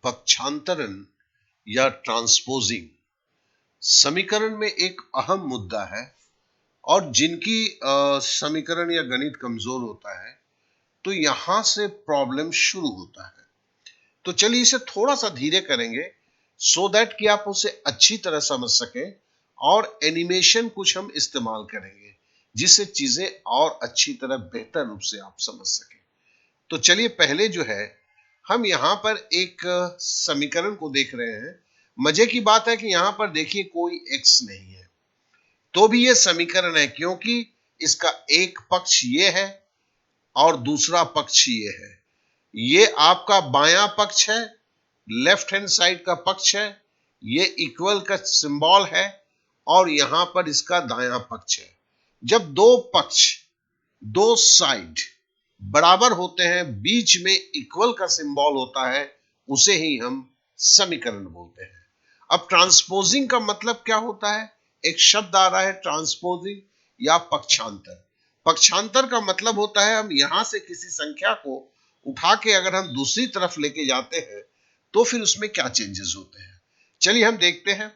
पक्षांतरण या ट्रांसपोजिंग समीकरण में एक अहम मुद्दा है और जिनकी समीकरण या गणित कमजोर होता है तो यहां से प्रॉब्लम शुरू होता है। तो चलिए इसे थोड़ा सा धीरे करेंगे सो दैट कि आप उसे अच्छी तरह समझ सकें और एनिमेशन कुछ हम इस्तेमाल करेंगे जिससे चीजें और अच्छी तरह बेहतर रूप से आप समझ सकें। तो चलिए पहले जो है हम यहाँ पर एक समीकरण को देख रहे हैं। मजे की बात है कि यहाँ पर देखिए कोई x नहीं है तो भी ये समीकरण है क्योंकि इसका एक पक्ष ये है और दूसरा पक्ष ये है। ये आपका बायां पक्ष है, लेफ्ट हैंड साइड का पक्ष है, ये इक्वल का सिंबल है और यहां पर इसका दायां पक्ष है। जब दो पक्ष दो साइड बराबर होते हैं, बीच में इक्वल का सिंबल होता है, उसे ही हम समीकरण बोलते हैं। अब ट्रांसपोजिंग का मतलब क्या होता है? एक शब्द आ रहा है ट्रांसपोजिंग या पक्षांतर। पक्षांतर का मतलब होता है हम यहां से किसी संख्या को उठा के अगर हम दूसरी तरफ लेके जाते हैं तो फिर उसमें क्या चेंजेस होते हैं। चलिए हम देखते हैं।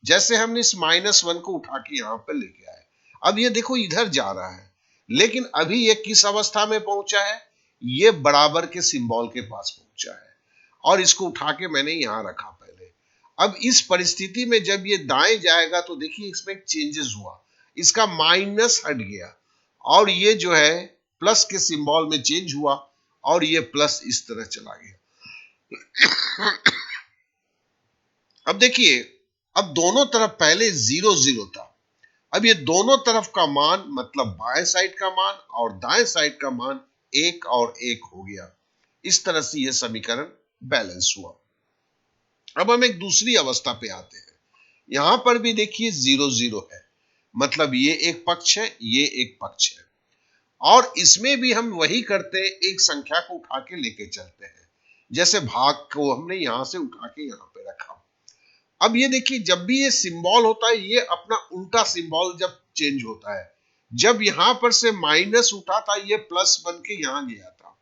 जैसे हमने इस -1 को उठा के यहां पर लेके आए, अब ये देखो इधर जा रहा है, लेकिन अभी ये किस अवस्था में पहुंचा है? ये बराबर के सिंबल के पास पहुंचा है और इसको उठा के मैंने यहां रखा पहले। अब इस परिस्थिति में जब ये दाएं जाएगा तो देखिए इसमें एक चेंजेस हुआ, इसका माइनस हट गया और ये जो है प्लस के सिंबल में चेंज हुआ और ये प्लस इस तरह चला गया। अब देखिए, अब दोनों तरफ पहले 0 0 था, अब ये दोनों तरफ का मान मतलब बाएं साइड का मान और दाएं साइड का मान 1 और 1 हो गया। इस तरह से यह समीकरण बैलेंस हुआ। अब हम एक दूसरी अवस्था पे आते हैं। यहां पर भी देखिए 0 0 है, मतलब ये एक पक्ष है, ये एक पक्ष है और इसमें भी हम वही करते हैं, एक संख्या को उठा के लेके चलते हैं। जैसे भाग को हमने यहां से उठा के यहां पे रखा। अब ये देखिए जब भी ये सिंबल होता है ये अपना उल्टा सिंबल जब चेंज होता है। जब यहां पर से माइनस उठा था ये प्लस बन के यहां गया था।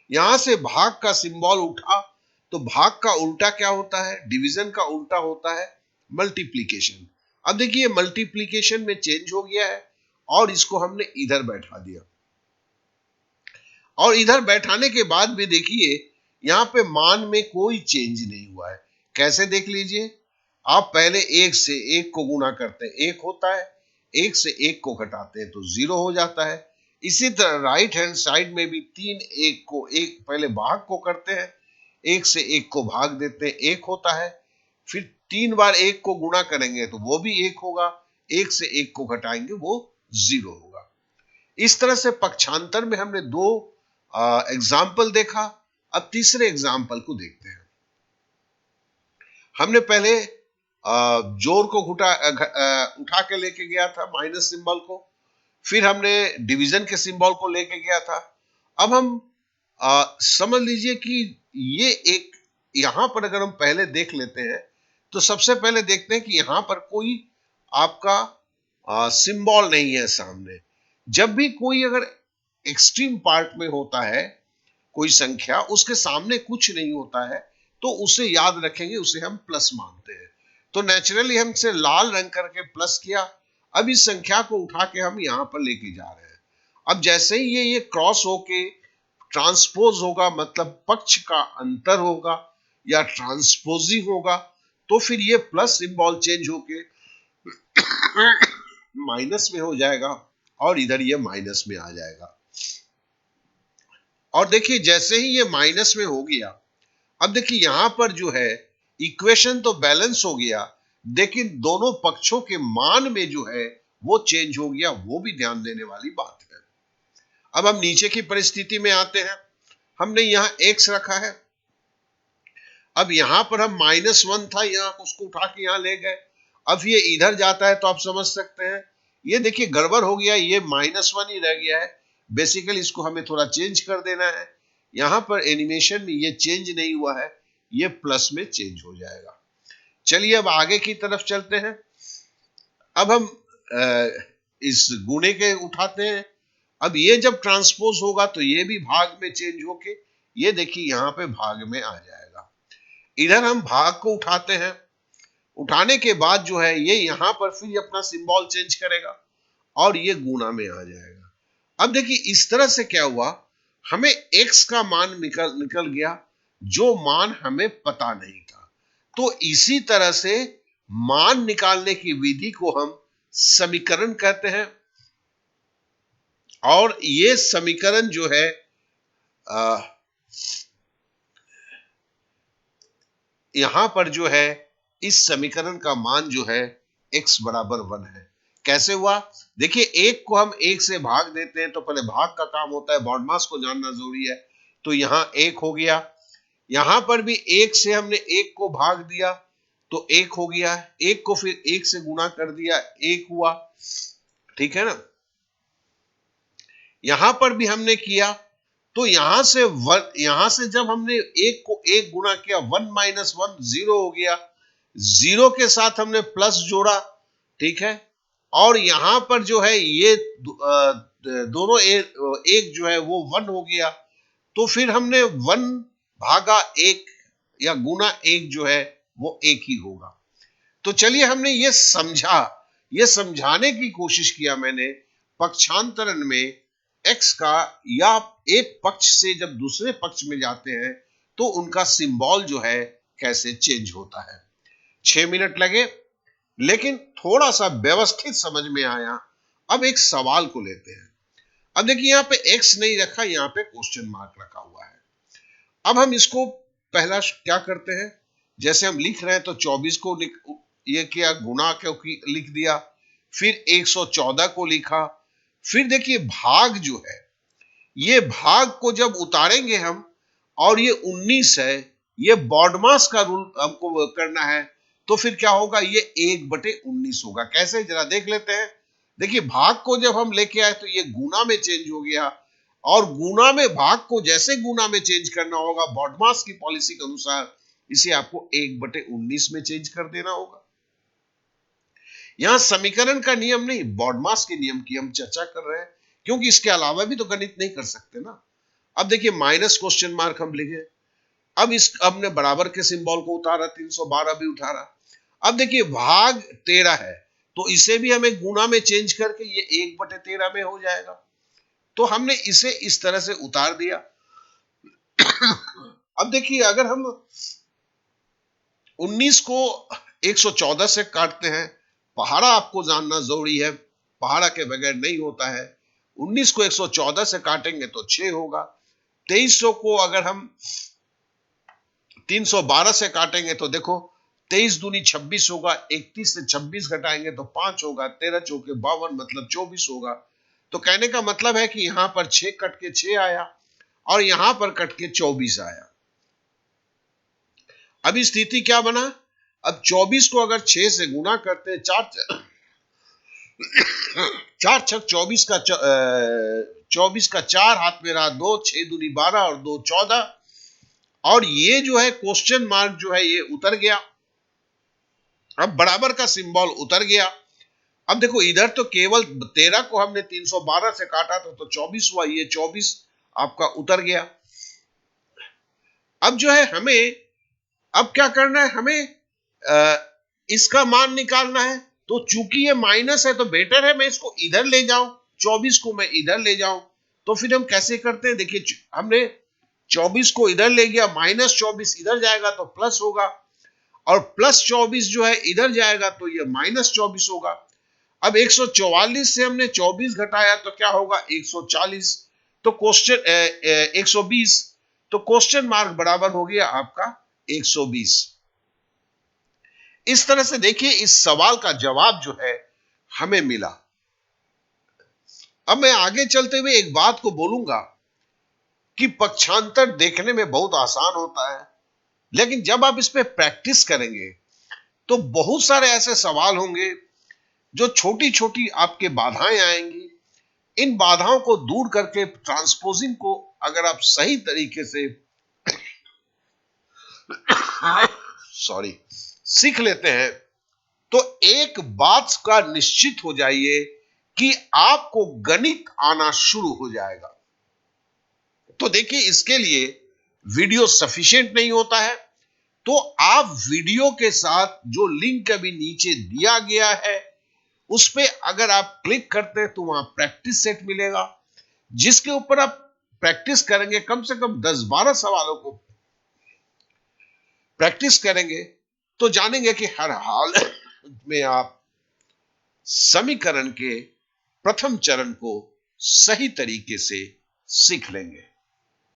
यहां से भाग का सिंबल उठा तो भाग का उल्टा क्या होता है? डिवीजन का उल्टा होता है मल्टीप्लीकेशन। अब देखिए मल्टीप्लीकेशन में चेंज हो गया है और इसको हमने इधर बैठा दिया और इधर बैठाने के बाद भी देखिए यहां पे मान में कोई चेंज नहीं हुआ है। कैसे? देख लीजिए, आप पहले 1 से 1 को गुणा करते हैं 1 होता है, 1 से 1 को घटाते हैं तो 0 हो जाता है। इसी तरह राइट हैंड साइड में भी 3 1 को 1 पहले भाग को करते हैं, 1 से 1 को भाग देते हैं 1 होता है, फिर 3 बार 1 को गुणा करेंगे तो वो भी 1 होगा, 1 से 1 को घटाएंगे वो 0 होगा। इस तरह से पक्षांतर में हमने दो एग्जाम्पल देखा। अब तीसरे एग्जाम्पल को देखते हैं। हमने पहले जोड़ को उठा के लेके गया था माइनस सिंबल को, फिर हमने डिवीजन के सिंबल को लेके गया था। अब हम समझ लीजिए कि ये एक यहां पर अगर हम पहले देख लेते हैं तो सबसे पहले देखते हैं कि यहां पर कोई आपका सिंबल नहीं है सामने। जब भी कोई अगर एक्सट्रीम पार्ट में होता है कोई संख्या, उसके सामने कुछ नहीं होता है तो उसे याद रखेंगे, उसे हम प्लस मानते हैं। तो नेचुरली हमसे लाल रंग करके प्लस किया। अब इस संख्या को उठा के हम यहां पर लेके जा रहे हैं। अब जैसे ही ये क्रॉस होके ट्रांसपोज होगा, मतलब पक्ष का अंतर होगा या ट्रांसपोजिंग होगा, तो फिर ये प्लस सिंबल चेंज होके माइनस में हो जाएगा और इधर ये माइनस में आ जाएगा। और देखिए जैसे ही ये माइनस में हो गया, अब देखिए यहां पर जो है इक्वेशन तो बैलेंस हो गया, लेकिन दोनों पक्षों के मान में जो है वो चेंज हो गया, वो भी ध्यान देने वाली बात है। अब हम नीचे की परिस्थिति में आते हैं। हमने यहां x रखा है, अब यहां पर हम -1 था, यहां उसको उठा के यहां ले गए। अब ये इधर जाता है तो आप समझ सकते हैं ये देखिए गड़बड़ हो गया, ये -1 ही रह गया है। बेसिकली इसको हमें थोड़ा चेंज कर देना है। यहां पर एनिमेशन में ये चेंज नहीं हुआ है, ये प्लस में चेंज हो जाएगा। चलिए अब आगे की तरफ चलते हैं। अब हम इस गुणे के उठाते हैं। अब ये जब ट्रांसपोज होगा तो ये भी भाग में चेंज होके ये देखिए यहां पे भाग में आ जाएगा। इधर हम भाग को उठाते हैं, उठाने के बाद जो है ये यहां पर फिर अपना सिंबल चेंज करेगा और ये गुणा में आ जाएगा। अब देखिए इस तरह से क्या हुआ, हमें x का मान निकल गया जो मान हमें पता नहीं था। तो इसी तरह से मान निकालने की विधि को हम समीकरण कहते हैं। और ये समीकरण जो है यहां पर जो है इस समीकरण का मान जो है x बराबर 1 है। कैसे हुआ, देखिए एक को हम एक से भाग देते हैं तो पहले भाग का काम होता है, बॉडमास को जानना जरूरी है। तो यहां एक हो गया, यहां पर भी एक से हमने एक को भाग दिया तो एक हो गया, एक को फिर एक से गुणा कर दिया, एक हुआ, ठीक है ना। यहां पर भी हमने किया तो यहां से जब हमने एक को एक गुणा किया 1 माइनस 1 0 हो गया, जीरो के साथ हमने प्लस जोड़ा, ठीक है। और यहां पर जो है ये दोनों एक जो है वो 1 हो गया, तो फिर हमने 1 भागा 1 या गुना 1 जो है वो 1 ही होगा। तो चलिए हमने ये समझा, ये समझाने की कोशिश किया मैंने पक्षांतरण में x का या एक पक्ष से जब दूसरे पक्ष में जाते हैं तो उनका सिंबल जो है कैसे चेंज होता है। 6 मिनट लगे लेकिन थोड़ा सा व्यवस्थित समझ में आया। अब एक सवाल को लेते हैं। अब देखिए यहाँ पे x नहीं रखा, यहाँ पे क्वेश्चन मार्क रखा हुआ है। अब हम इसको पहला क्या करते हैं, जैसे हम लिख रहे हैं तो 24 को ये किया, गुना क्योंकि लिख दिया, फिर 114 को लिखा, फिर देखिए भाग जो है, ये भाग को जब उतारेंगे हम और ये 19 है, ये बॉडमास का रूल हमको करना है, तो फिर क्या होगा, ये 1/19 होगा। कैसे जरा देख लेते हैं। देखिए भाग को जब हम लेके आए तो ये गुना में चेंज हो गया, और गुना में भाग को जैसे गुना में चेंज करना होगा बॉडमास की पॉलिसी के अनुसार, इसे आपको 1/19 में चेंज कर देना होगा। यहां समीकरण का नियम नहीं, बॉडमास के नियम की हम चर्चा कर रहे हैं, क्योंकि इसके अलावा भी तो गणित नहीं कर सकते ना। अब देखिए माइनस क्वेश्चन मार्क हम लिखे, अब हमने बराबर के सिंबल को उतारा, 312 भी उतारा। अब देखिए भाग 13 है तो इसे भी हमें गुना में चेंज करके ये 1/13 में हो जाएगा। तो हमने इसे इस तरह से उतार दिया। अब देखिए अगर हम 19 को 114 से काटते हैं, पहाड़ा आपको जानना जरूरी है, पहाड़ा के बगैर नहीं होता है। 19 को 114 से काटेंगे तो 6 होगा। 2300 को अगर हम 312 से काटेंगे तो देखो 23 दूनी 26 होगा, 31 से 26 घटाएंगे तो 5 होगा, 13 चौके 52 मतलब 24 होगा। तो कहने का मतलब है कि यहां पर 6 कट के 6 आया और यहां पर कट के 24 आया। अब स्थिति क्या बना, अब 24 को अगर 6 से गुना करते हैं, 4 छक 24 का 24 का 4 हाथ में रहा 2, 6 दूनी 12 और 2 14, और ये जो है क्वेश्चन मार्क जो है ये उतर गया। अब बराबर का सिंबल उतर गया। अब देखो इधर तो केवल 13 को हमने 312 से काटा था तो 24 हुआ, ये 24 आपका उतर गया। अब जो है हमें अब क्या करना है, हमें इसका मान निकालना है। तो चूंकि ये माइनस है तो बेटर है मैं इसको इधर ले जाऊं, 24 को मैं इधर ले जाऊं। तो फिर हम कैसे करते हैं, देखिए हमने 24 को इधर ले गया, माइनस 24 इधर जाएगा तो प्लस होगा, और प्लस 24 जो है इधर जाएगा तो ये माइनस 24 होगा। अब 144 से हमने 24 घटाया तो क्या होगा, 140। तो क्वेश्चन 120, तो क्वेश्चन मार्क बराबर हो गया आपका 120। इस तरह से देखिए इस सवाल का जवाब जो है हमें मिला। अब मैं आगे चलते हुए एक बात को बोलूंगा कि पक्षांतर देखने में बहुत आसान होता है, लेकिन जब आप इस पे प्रैक्टिस करेंगे तो बहुत सारे ऐसे सवाल होंगे जो छोटी छोटी आपके बाधाएं आएंगी। इन बाधाओं को दूर करके ट्रांसपोजिंग को अगर आप सही तरीके से सॉरी सीख लेते हैं तो एक बात का निश्चित हो जाइए कि आपको गणित आना शुरू हो जाएगा। तो देखिए इसके लिए वीडियो सफिशिएंट नहीं होता है, तो आप वीडियो के साथ जो लिंक अभी नीचे दिया गया है उस पे अगर आप क्लिक करते हैं तो वहां प्रैक्टिस सेट मिलेगा, जिसके ऊपर आप प्रैक्टिस करेंगे, कम से कम 10-12 सवालों को प्रैक्टिस करेंगे तो जानेंगे कि हर हाल में आप समीकरण के प्रथम चरण को सही तरीके से सीख लेंगे।